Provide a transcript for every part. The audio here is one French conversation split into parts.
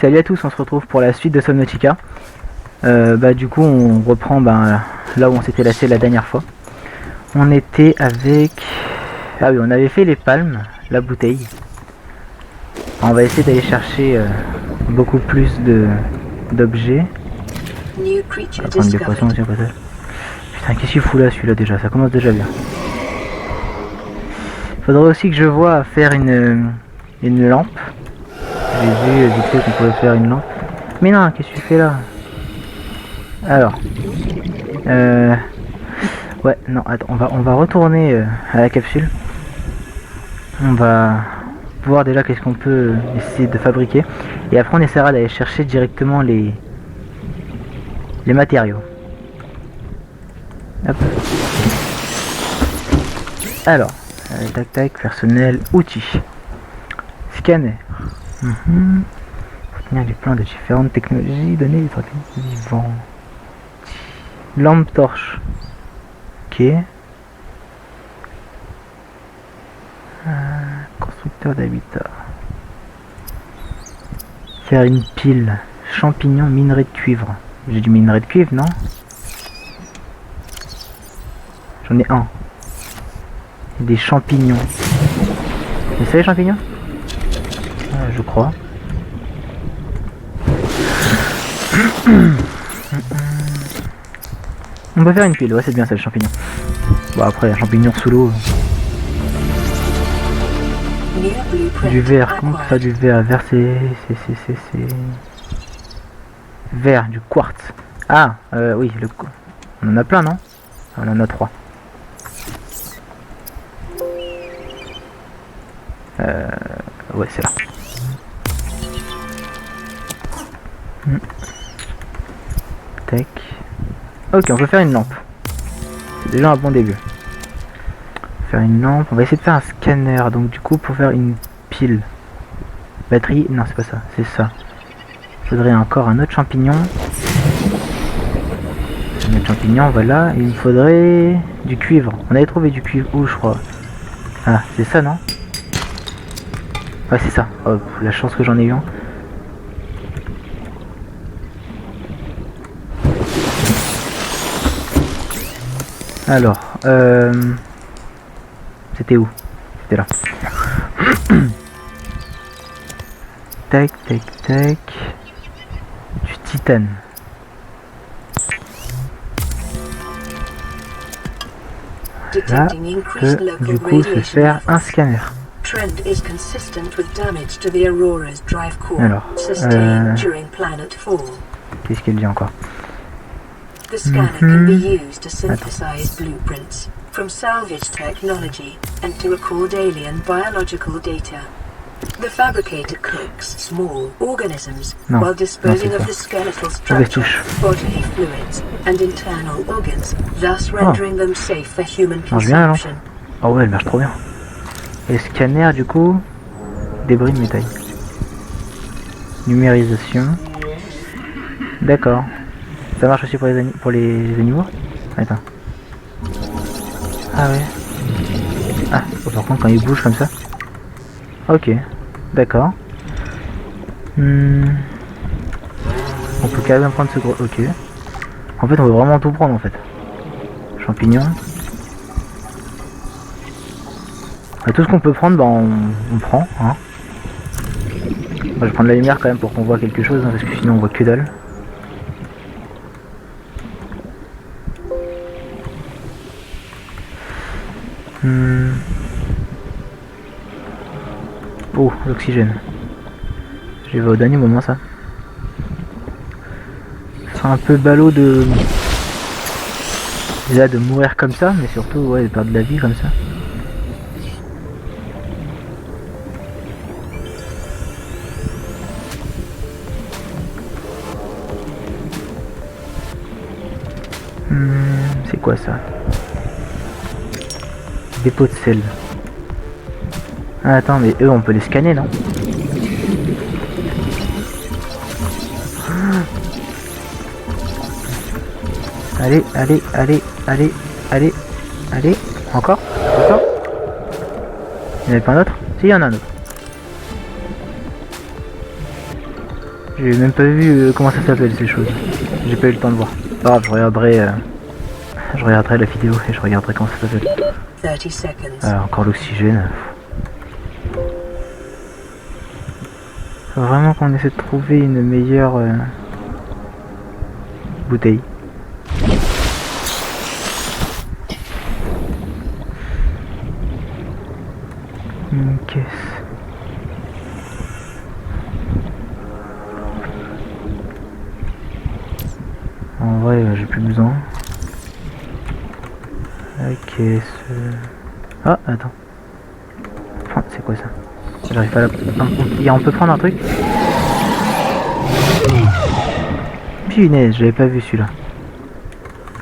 Salut à tous, on se retrouve pour la suite de Subnautica. Du coup on reprend là où on s'était laissé la dernière fois. On était avec... Ah oui, on avait fait les palmes, la bouteille. On va essayer d'aller chercher beaucoup plus d'objets. On va prendre des poissons aussi au passage. Putain, qu'est-ce qu'il fout là celui-là déjà? Ça commence déjà bien. Faudrait aussi que je vois à faire une lampe. J'ai vu vite fait qu'on pouvait faire une lampe. Mais non, qu'est-ce que tu fais là? Alors, ouais, non, attends, on va retourner à la capsule. On va voir déjà qu'est-ce qu'on peut essayer de fabriquer. Et après on essaiera d'aller chercher directement les matériaux. Hop. Alors, tac tac, personnel, outils. Scanner. Obtenir des plans de différentes technologies, donner des organismes vivants. Lampe torche. Ok. Constructeur d'habitat. Faire une pile. Champignons, minerai de cuivre. J'ai du minerai de cuivre, non? J'en ai un. Des champignons. C'est ça les champignons? Je crois. On peut faire une pile, ouais c'est bien ça le champignon. Bon après un champignon sous l'eau. Du verre, comment on peut faire du verre? Verre c'est... Verre, du quartz. Ah, oui, on en a plein non? On en a 3. Ouais c'est là. Tac. Ok, on peut faire une lampe. C'est déjà un bon début. Faire une lampe, on va essayer de faire un scanner. Donc du coup pour faire une pile. Batterie, non c'est pas ça, c'est ça. Il faudrait encore un autre champignon. Un autre champignon, voilà. Et il me faudrait du cuivre. On avait trouvé du cuivre où je crois. Ah, c'est ça non? Ouais c'est ça. Oh, la chance que j'en ai eu un. Alors, c'était où? C'était là. Tac, tac, tac. Du titane. Là, peut du coup se faire un scanner. Alors, qu'est-ce qu'elle dit encore? The scanner can be used to synthesize blueprints from salvage technology and to record alien biological data. The fabricator cooks small organisms while disposing of the skeletal structure, bodily fluids, and internal organs, thus rendering them safe for human consumption. Oh ouais, elle marche trop bien. Et scanner du coup, débris de métal. Numérisation. D'accord. Ça marche aussi pour les animaux? Attends. Ah ouais. Ah, par contre quand ils bougent comme ça. Ok, d'accord. On peut quand même prendre ce gros... Ok. En fait on veut vraiment tout prendre en fait. Champignons. Tout ce qu'on peut prendre, on prend. Hein. Moi, je vais prendre la lumière quand même pour qu'on voit quelque chose, hein, parce que sinon on voit que dalle. Oh, l'oxygène. Je vais au dernier moment ça. C'est un peu ballot de mourir comme ça, mais surtout ouais de perdre de la vie comme ça. C'est quoi ça? Dépôt de sel. Ah, attends, mais eux on peut les scanner non? Allez, allez, allez, allez, allez, allez. Encore? Encore? Il n'y en avait pas un autre? Si, il y en a un autre. J'ai même pas vu comment ça s'appelle ces choses. J'ai pas eu le temps de voir. Pas grave, je regarderai la vidéo et je regarderai comment ça s'appelle. 30 seconds. Ah, encore l'oxygène. Faut vraiment qu'on essaie de trouver une meilleure bouteille. Une caisse. En vrai, j'ai plus besoin. La caisse. Ah, attends. Enfin, c'est quoi ça? J'arrive pas à la... On peut prendre un truc? Punaise, j'avais pas vu celui-là.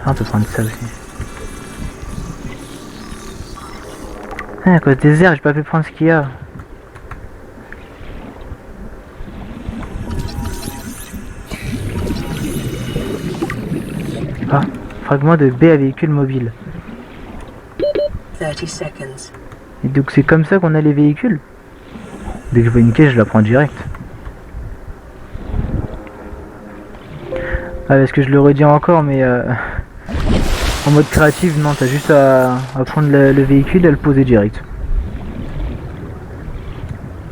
Ah, on peut prendre ça aussi. Ah, à cause des airs, j'ai pas pu prendre ce qu'il y a. Ah, fragment de B à véhicule mobile. 30 seconds. Et donc c'est comme ça qu'on a les véhicules? Dès que je vois une caisse, je la prends direct. Ah, parce que je le redis encore, mais en mode créatif, non, t'as juste à prendre le véhicule et à le poser direct.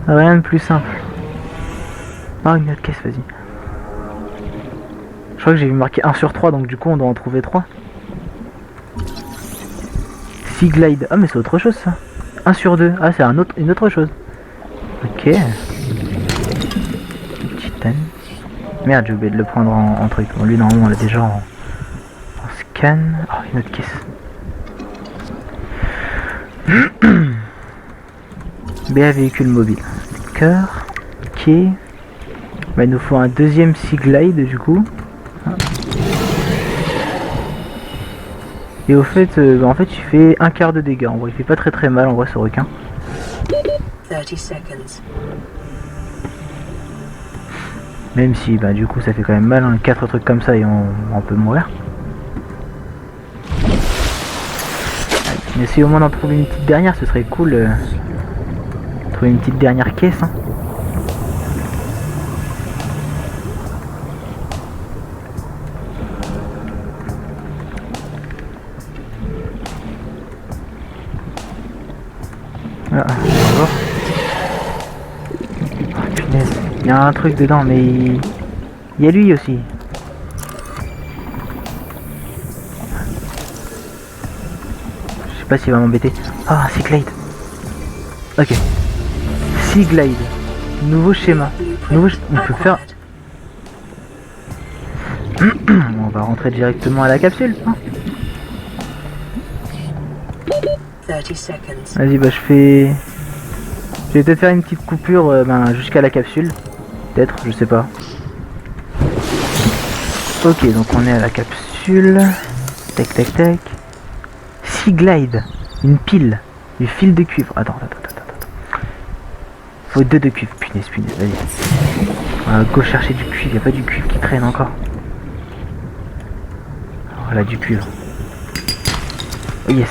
Rien de plus simple. Ah, une autre caisse, vas-y. Je crois que j'ai vu marquer 1 sur 3, donc du coup on doit en trouver 3. Sea Glide. Ah, mais c'est autre chose ça. 1 sur 2. Ah, c'est une autre chose. Ok. Titan. Merde, j'ai oublié de le prendre en truc. Bon, lui, normalement, on l'a déjà en scan. Oh, une autre caisse. BA véhicule mobile. D'accord. Ok. Bah, il nous faut un deuxième Sea Glide du coup. Et au fait, en fait, il fait un quart de dégâts. En vrai, il fait pas très mal en vrai ce requin. 30 seconds. Même si, bah, du coup, ça fait quand même mal. Hein, 4 trucs comme ça et on peut mourir. Mais si au moins d'en trouver une petite dernière, ce serait cool. Trouver une petite dernière caisse. Hein. Ah, bonjour. Oh, punaise. Il y a un truc dedans, mais il y a lui aussi. Je sais pas s'il va m'embêter. Ah, un Sea Glide. Ok. Sea Glide. Nouveau schéma. On peut faire... On va rentrer directement à la capsule. Hein. 30 seconds. Vas-y, bah je vais peut-être faire une petite coupure jusqu'à la capsule. Peut-être, je sais pas. Ok, donc on est à la capsule. Tac, tac, tac. Sea Glide. Une pile. Du fil de cuivre. Attends. Faut 2 de cuivre. Punaise, vas-y. On va go chercher du cuivre. Y a pas du cuivre qui traîne encore. Voilà, du cuivre. Oh yes.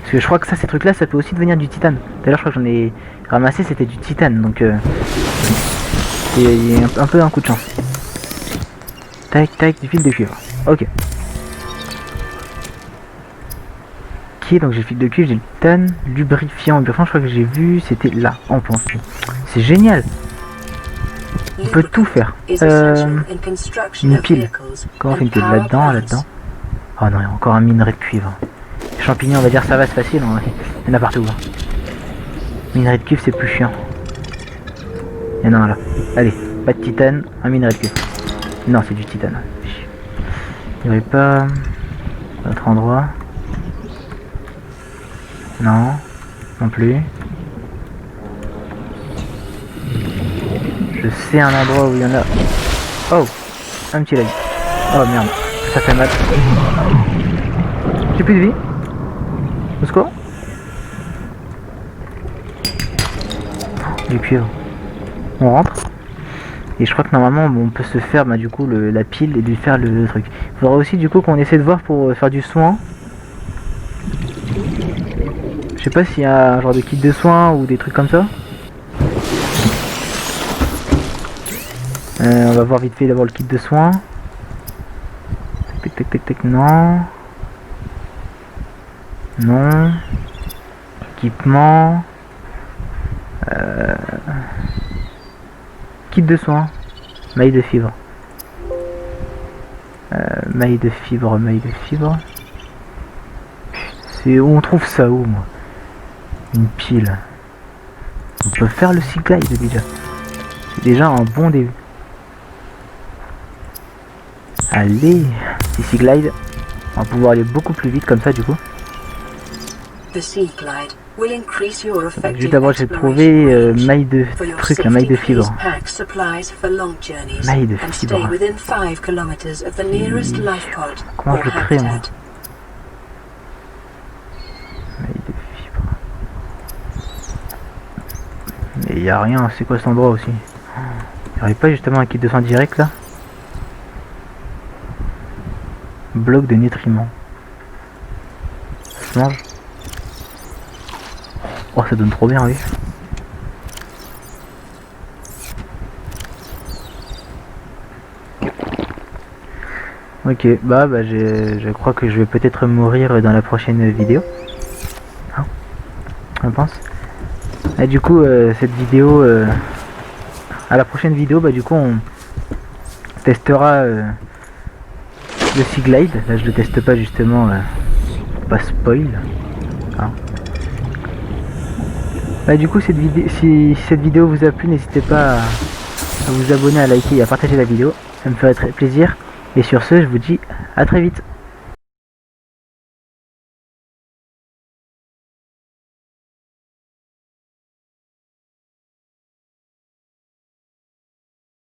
Parce que je crois que ça, ces trucs là, ça peut aussi devenir du titane. D'ailleurs, je crois que j'en ai ramassé, c'était du titane. Donc il y a un peu un coup de chance. Tac, tac, du fil de cuivre. Ok. Ok, donc j'ai le fil de cuivre, j'ai le titane, lubrifiant. Je crois que j'ai vu, c'était là, en pension. C'est génial. On peut tout faire. Une pile. Comment on fait une pile? Là-dedans. Oh non, il y a encore un minerai de cuivre. Champignons, on va dire ça va, c'est facile, hein. Il y en a partout. Hein. Minerai de cuivre, c'est plus chiant. Il y en a un là. Allez, pas de titane, un minerai de cuivre. Non, c'est du titane. Il n'y aurait pas d'autre endroit. Non, non plus. Je sais un endroit où il y en a. Oh, un petit lag. Oh merde, ça fait mal. J'ai plus de vie. Au secours. Du cuivre. On rentre. Et je crois que normalement on peut se faire du coup la pile et lui faire le truc. Il faudra aussi du coup qu'on essaie de voir pour faire du soin. Je sais pas s'il y a un genre de kit de soins ou des trucs comme ça. On va voir vite fait d'abord le kit de soins. Tac tac tac tac, non. Non. Équipement. Kit de soins. Maille de fibre. Maille de fibre, maille de fibre. C'est où on trouve ça où, moi? Une pile. On peut faire le Sea Glide déjà. C'est déjà un bon début. Allez, c'est Sea Glide. On va pouvoir aller beaucoup plus vite comme ça du coup. Juste d'abord j'ai trouvé maille de truc, la maille de fibre. Maille de fibre. Comment je le crée moi? Maille de fibre. Mais il n'y a rien, c'est quoi cet endroit aussi? Il n'y aurait pas justement un kit de soins direct là? Bloc de nutriments. Ça se mange? Oh, ça donne trop bien, oui. Ok, bah je crois que je vais peut-être mourir dans la prochaine vidéo. Hein, on pense. Et du coup, cette vidéo, à la prochaine vidéo, bah du coup, on testera le Sea Glide. Là, je le teste pas justement, pas spoil. Hein. Bah du coup, si cette vidéo vous a plu, n'hésitez pas à vous abonner, à liker et à partager la vidéo. Ça me ferait très plaisir. Et sur ce, je vous dis à très vite.